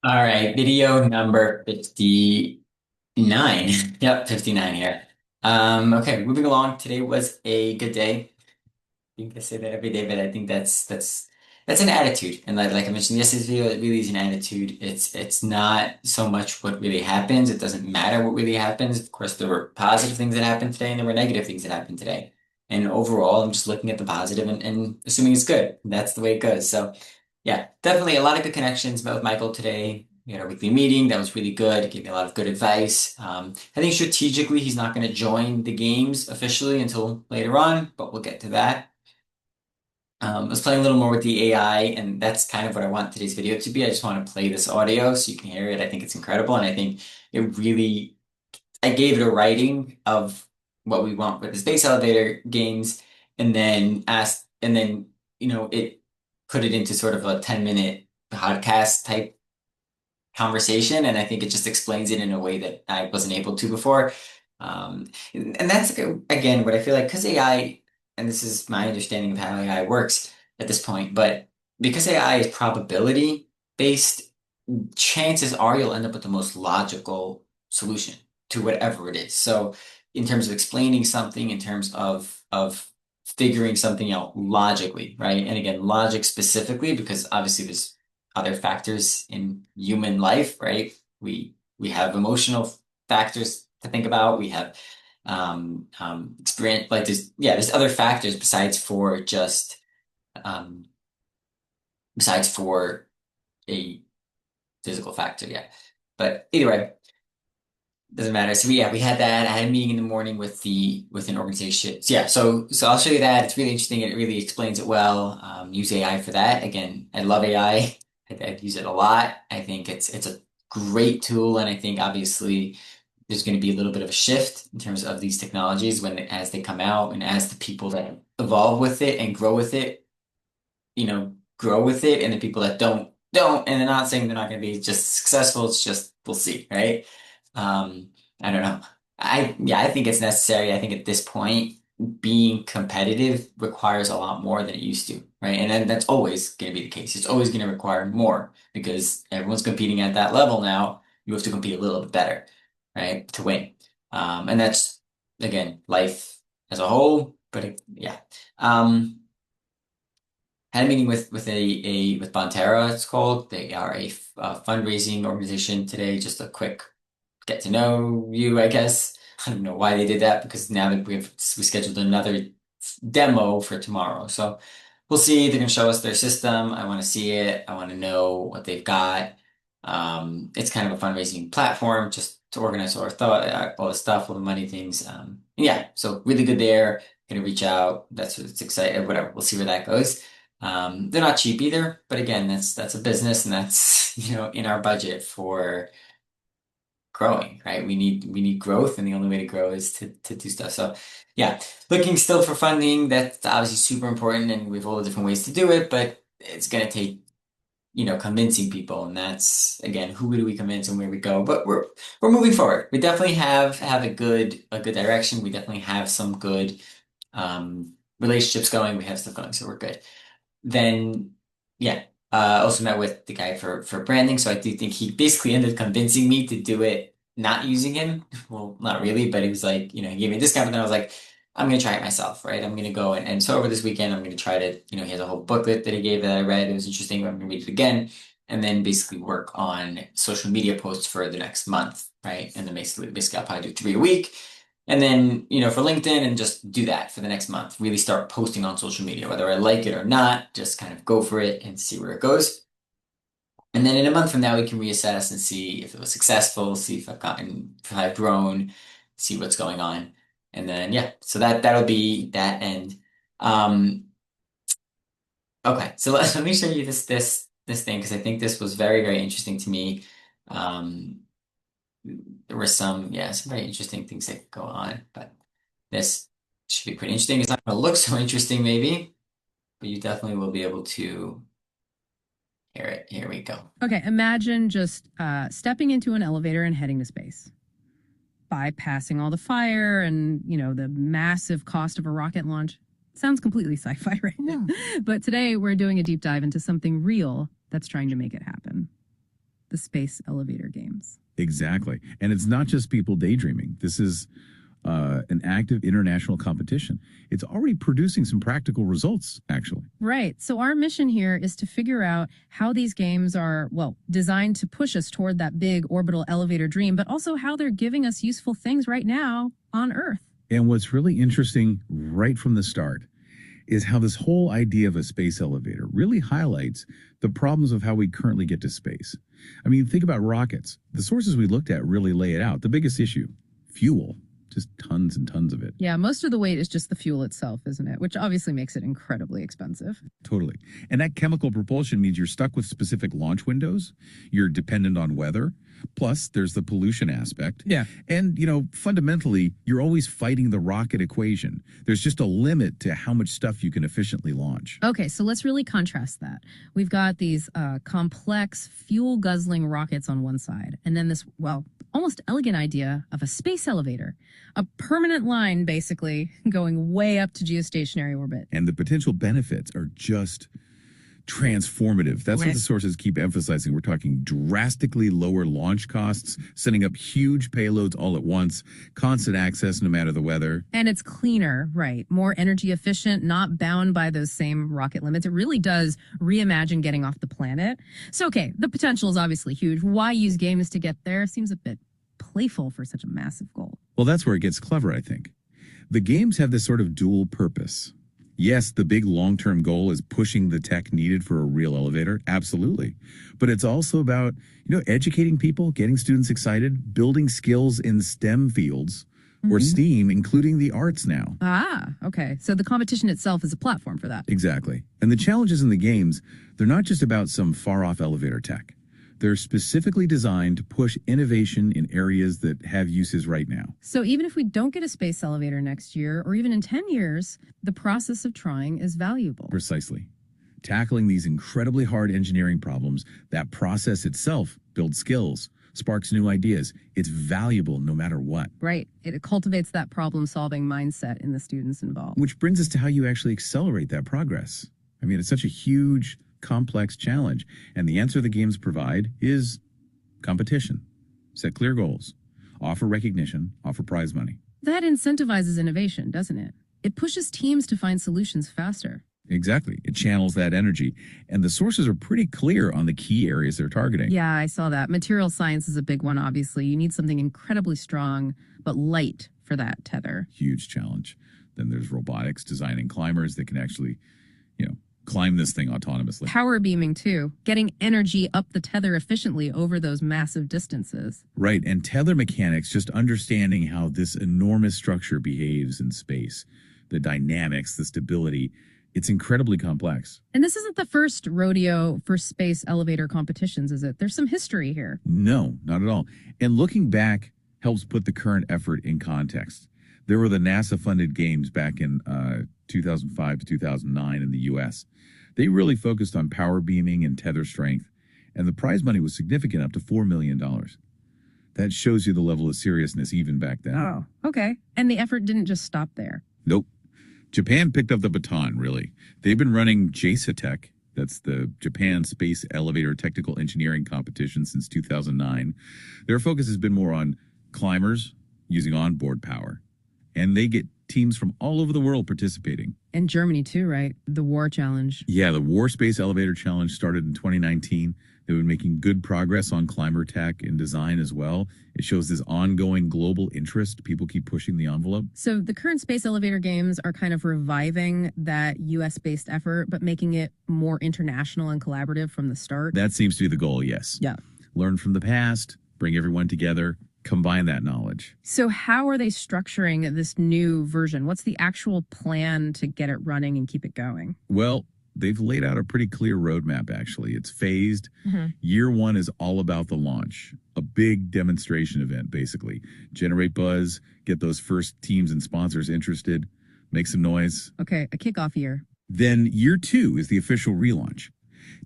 All right, video number 59. Yep, 59 here. Okay, moving along. Today was a good day. I think I say that every day, but I think that's an attitude. And like I mentioned yesterday's video, it really is an attitude. It's not so much what really happens. It doesn't matter what really happens. Of course, there were positive things that happened today, and there were negative things that happened today. And overall, I'm just looking at the positive and assuming it's good. That's the way it goes. So yeah, definitely a lot of good connections. Met with Michael today. We had our weekly meeting. That was really good. He gave me a lot of good advice. I think strategically, he's not going to join the games officially until later on, but we'll get to that. I was playing a little more with the AI, and that's kind of what I want today's video to be. I just want to play this audio so you can hear it. I think it's incredible, and I think it really, I gave it a writing of what we want with the space elevator games, and then it put it into sort of a 10-minute podcast type conversation, and I think it just explains it in a way that I wasn't able to before. And that's again what I feel like because AI, and this is my understanding of how AI works at this point, but because AI is probability based, chances are you'll end up with the most logical solution to whatever it is. So in terms of explaining something, in terms of figuring something out logically, right? And again, logic specifically, because obviously there's other factors in human life, right? We have emotional factors to think about. We have experience, like there's other factors um, besides for a physical factor, yeah. But either way, doesn't matter. So we had that. I had a meeting in the morning with an organization. So yeah, so I'll show you that. It's really interesting. It really explains it well. Use AI for that. Again, I love AI. I use it a lot. I think it's a great tool, and I think obviously there's going to be a little bit of a shift in terms of these technologies as they come out and as the people that evolve with it and grow with it, grow with it, and the people that don't. And they're not saying they're not going to be just successful. It's just we'll see, right? I don't know. I think it's necessary. I think at this point, being competitive requires a lot more than it used to, right? And then that's always going to be the case. It's always going to require more because everyone's competing at that level now. You have to compete a little bit better, right, to win. And that's again life as a whole. But yeah. Um, had a meeting with Bonterra, it's called. They are a fundraising organization today. Just a quick get to know you, I guess. I don't know why they did that because now that we scheduled another demo for tomorrow. So we'll see. They're gonna show us their system. I want to see it. I want to know what they've got. It's kind of a fundraising platform just to organize all the stuff, all the money things. Yeah, so really good there. Gonna reach out. It's exciting. Whatever. We'll see where that goes. They're not cheap either, but again, that's a business and that's, in our budget for growing, right? We need growth, and the only way to grow is to do stuff. So yeah, looking still for funding. That's obviously super important, and we have all the different ways to do it, but it's gonna take, convincing people, and that's again, who do we convince and where we go. But we're moving forward. We definitely have a good direction. We definitely have some good relationships going. We have stuff going, so we're good. Then yeah, also met with the guy for branding. So I do think he basically ended up convincing me to do it, not using him. Well, not really, but he was like, he gave me a discount, but then I was like, I'm gonna try it myself, right? I'm gonna go and so over this weekend, I'm gonna try to, he has a whole booklet that he gave that I read. It was interesting. I'm gonna read it again and then basically work on social media posts for the next month, right? And then basically I'll probably do 3 a week. And then, for LinkedIn and just do that for the next month. Really start posting on social media, whether I like it or not, just kind of go for it and see where it goes. And then in a month from now, we can reassess and see if it was successful, see if I've grown, see what's going on. And then, yeah, so that'll be that end. Um, okay, so let me show you this thing because I think this was very, very interesting to me. Um, there were some very interesting things that go on, but this should be pretty interesting. It's not going to look so interesting, maybe, but you definitely will be able to hear it. Here we go. Okay, imagine just stepping into an elevator and heading to space, bypassing all the fire and, the massive cost of a rocket launch. Sounds completely sci-fi, right? Yeah. But today we're doing a deep dive into something real that's trying to make it happen. the space elevator games. Exactly. And it's not just people daydreaming. This is an active international competition. It's already producing some practical results, actually. Right. So our mission here is to figure out how these games are, well, designed to push us toward that big orbital elevator dream, but also how they're giving us useful things right now on Earth. And what's really interesting right from the start is how this whole idea of a space elevator really highlights the problems of how we currently get to space. I mean, think about rockets. The sources we looked at really lay it out. The biggest issue, fuel. Just tons and tons of it. Yeah, most of the weight is just the fuel itself, isn't it? Which obviously makes it incredibly expensive. Totally. And that chemical propulsion means you're stuck with specific launch windows. You're dependent on weather. Plus, there's the pollution aspect. Yeah. And, fundamentally, you're always fighting the rocket equation. There's just a limit to how much stuff you can efficiently launch. Okay, so let's really contrast that. We've got these complex, fuel-guzzling rockets on one side, and then this, well, almost elegant idea of a space elevator, a permanent line, basically, going way up to geostationary orbit. And the potential benefits are just transformative. That's what the sources keep emphasizing. We're talking drastically lower launch costs, sending up huge payloads all at once, constant access no matter the weather. And it's cleaner, right? More energy efficient, not bound by those same rocket limits. It really does reimagine getting off the planet. So, okay, the potential is obviously huge. Why use games to get there? Seems a bit playful for such a massive goal. Well, that's where it gets clever, I think. The games have this sort of dual purpose. Yes, the big long-term goal is pushing the tech needed for a real elevator. Absolutely. But it's also about, educating people, getting students excited, building skills in STEM fields or STEAM, including the arts now. Ah, okay. So the competition itself is a platform for that. Exactly. And the challenges in the games, they're not just about some far-off elevator tech. They're specifically designed to push innovation in areas that have uses right now. So even if we don't get a space elevator next year, or even in 10 years, the process of trying is valuable. Precisely. Tackling these incredibly hard engineering problems, that process itself builds skills, sparks new ideas. It's valuable no matter what. Right. It cultivates that problem-solving mindset in the students involved. Which brings us to how you actually accelerate that progress. I mean, it's such a huge, complex challenge. And the answer the games provide is competition. Set clear goals. Offer recognition. Offer prize money. That incentivizes innovation, doesn't it? It pushes teams to find solutions faster. Exactly. It channels that energy. And the sources are pretty clear on the key areas they're targeting. Yeah, I saw that. Material science is a big one, obviously. You need something incredibly strong, but light for that tether. Huge challenge. Then there's robotics, designing climbers that can actually, climb this thing autonomously. Power beaming, too. Getting energy up the tether efficiently over those massive distances. Right. And tether mechanics, just understanding how this enormous structure behaves in space, the dynamics, the stability, it's incredibly complex. And this isn't the first rodeo for space elevator competitions, is it? There's some history here. No, not at all. And looking back helps put the current effort in context. There were the NASA-funded games back in 2005 to 2009 in the U.S. They really focused on power beaming and tether strength, and the prize money was significant, up to $4 million. That shows you the level of seriousness even back then. Oh, okay. And the effort didn't just stop there. Nope. Japan picked up the baton, really. They've been running JASA-Tech, that's the Japan Space Elevator Technical Engineering Competition, since 2009. Their focus has been more on climbers using onboard power. And they get teams from all over the world participating. And Germany too, right? The War Challenge. Yeah, the War Space Elevator Challenge started in 2019. They've been making good progress on climber tech and design as well. It shows this ongoing global interest. People keep pushing the envelope. So the current space elevator games are kind of reviving that US-based effort, but making it more international and collaborative from the start. That seems to be the goal, yes. Yeah. Learn from the past, bring everyone together, combine that knowledge. So how are they structuring this new version? What's the actual plan to get it running and keep it going? Well, they've laid out a pretty clear roadmap, actually. It's phased. Year one is all about the launch, a big demonstration event, basically. Generate buzz, get those first teams and sponsors interested, make some noise. Okay, a kickoff year. Then year two is the official relaunch.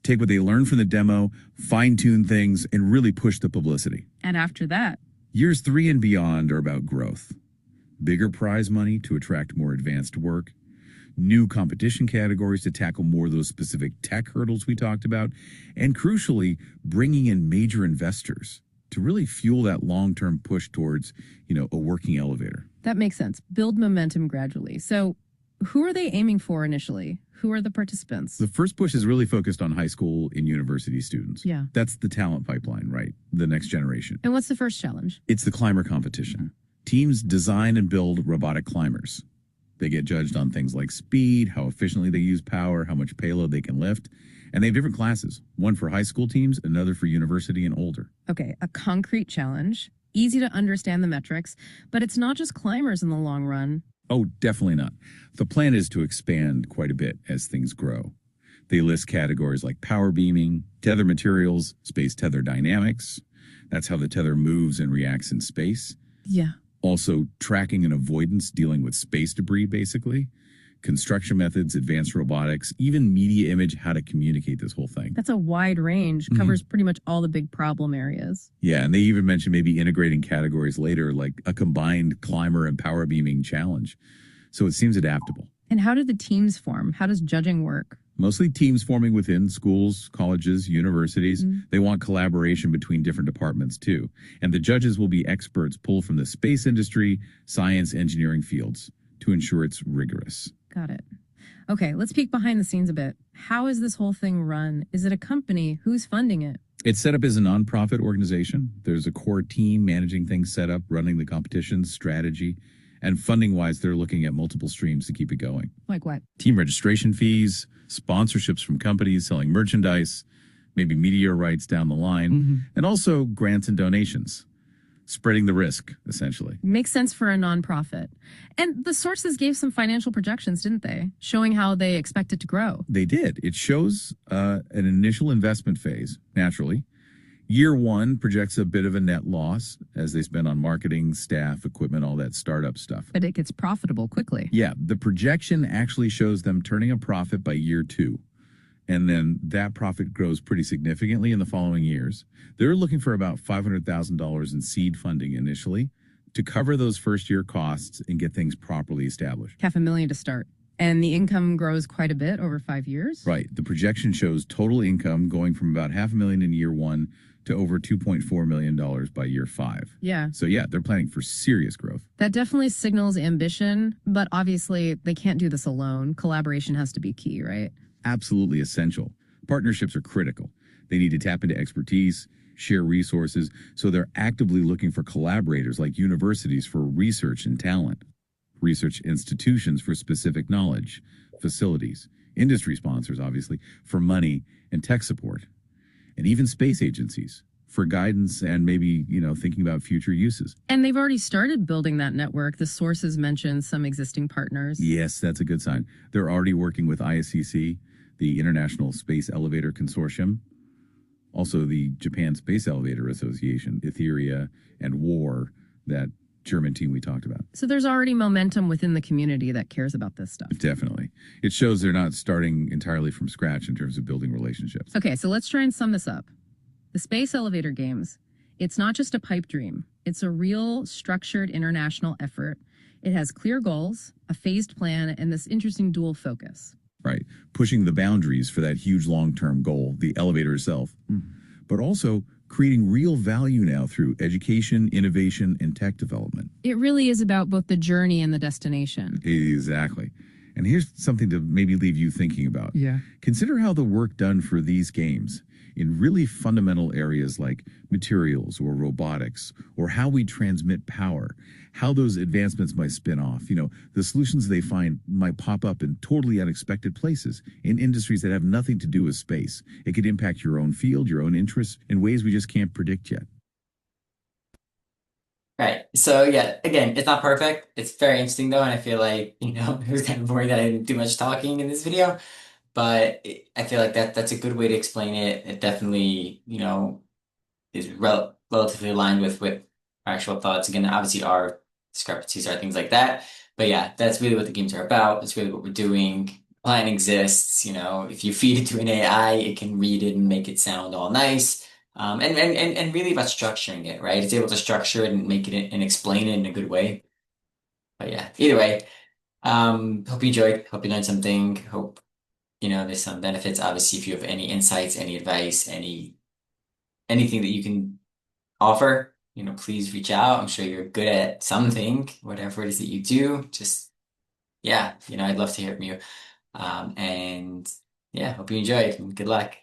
Take what they learned from the demo, fine-tune things, and really push the publicity. And after that? Years 3 and beyond are about growth. Bigger prize money to attract more advanced work, new competition categories to tackle more of those specific tech hurdles we talked about, and crucially, bringing in major investors to really fuel that long-term push towards, a working elevator. That makes sense. Build momentum gradually. So, who are they aiming for initially? Who are the participants? The first push is really focused on high school and university students. Yeah. That's the talent pipeline, right? The next generation. And what's the first challenge? It's the climber competition. Teams design and build robotic climbers. They get judged on things like speed, how efficiently they use power, how much payload they can lift. And they have different classes, one for high school teams, another for university and older. Okay, a concrete challenge, easy to understand the metrics, but it's not just climbers in the long run. Oh, definitely not. The plan is to expand quite a bit as things grow. They list categories like power beaming, tether materials, space tether dynamics. That's how the tether moves and reacts in space. Yeah. Also, tracking and avoidance, dealing with space debris, basically. Construction methods, advanced robotics, even media image, how to communicate this whole thing. That's a wide range, covers pretty much all the big problem areas. Yeah, and they even mentioned maybe integrating categories later, like a combined climber and power beaming challenge. So it seems adaptable. And how do the teams form? How does judging work? Mostly teams forming within schools, colleges, universities. They want collaboration between different departments too. And the judges will be experts pulled from the space industry, science, engineering fields to ensure it's rigorous. Got it. Okay, let's peek behind the scenes a bit. How is this whole thing run? Is it a company? Who's funding it? It's set up as a nonprofit organization. There's a core team managing things, set up, running the competitions, strategy, and funding-wise, they're looking at multiple streams to keep it going. Like what? Team registration fees, sponsorships from companies selling merchandise, maybe media rights down the line, and also grants and donations. Spreading the risk, essentially. Makes sense for a nonprofit. And the sources gave some financial projections, didn't they? Showing how they expect it to grow. They did. It shows an initial investment phase, naturally. Year one projects a bit of a net loss as they spend on marketing, staff, equipment, all that startup stuff. But it gets profitable quickly. Yeah, the projection actually shows them turning a profit by year two. And then that profit grows pretty significantly in the following years. They're looking for about $500,000 in seed funding initially to cover those first year costs and get things properly established. $500,000 to start. And the income grows quite a bit over 5 years? Right. The projection shows total income going from about $500,000 in year one to over $2.4 million by year 5. Yeah. So yeah, they're planning for serious growth. That definitely signals ambition, but obviously they can't do this alone. Collaboration has to be key, right? Absolutely essential. Partnerships are critical. They need to tap into expertise, share resources, so they're actively looking for collaborators like universities for research and talent, research institutions for specific knowledge, facilities, industry sponsors, obviously, for money and tech support, and even space agencies for guidance and maybe, thinking about future uses. And they've already started building that network. The sources mentioned some existing partners. Yes, that's a good sign. They're already working with ISCC, the International Space Elevator Consortium, also the Japan Space Elevator Association, Etheria, and WAR, that German team we talked about. So there's already momentum within the community that cares about this stuff. Definitely. It shows they're not starting entirely from scratch in terms of building relationships. Okay, so let's try and sum this up. The Space Elevator Games, it's not just a pipe dream. It's a real structured international effort. It has clear goals, a phased plan, and this interesting dual focus. Right. Pushing the boundaries for that huge long-term goal, the elevator itself, but also creating real value now through education, innovation, and tech development. It really is about both the journey and the destination. Exactly. And here's something to maybe leave you thinking about. Yeah. Consider how the work done for these games in really fundamental areas like materials or robotics or how we transmit power, how those advancements might spin off. The solutions they find might pop up in totally unexpected places in industries that have nothing to do with space. It could impact your own field, your own interests in ways we just can't predict yet. Right. So yeah, again, it's not perfect. It's very interesting though, and I feel like, it was kind of boring that I didn't do much talking in this video, but I feel like that's a good way to explain it. It definitely, is relatively aligned with our actual thoughts. Again, obviously our discrepancies are things like that, but yeah, that's really what the games are about. It's really what we're doing. Plan exists, if you feed it to an AI, it can read it and make it sound all nice. And really about structuring it, right? It's able to structure it and make it and explain it in a good way. But yeah, either way, Hope you enjoyed. Hope you learned something. Hope, there's some benefits. Obviously, if you have any insights, any advice, anything that you can offer, please reach out. I'm sure you're good at something, whatever it is that you do. Just, yeah, I'd love to hear from you. And yeah, hope you enjoyed and good luck.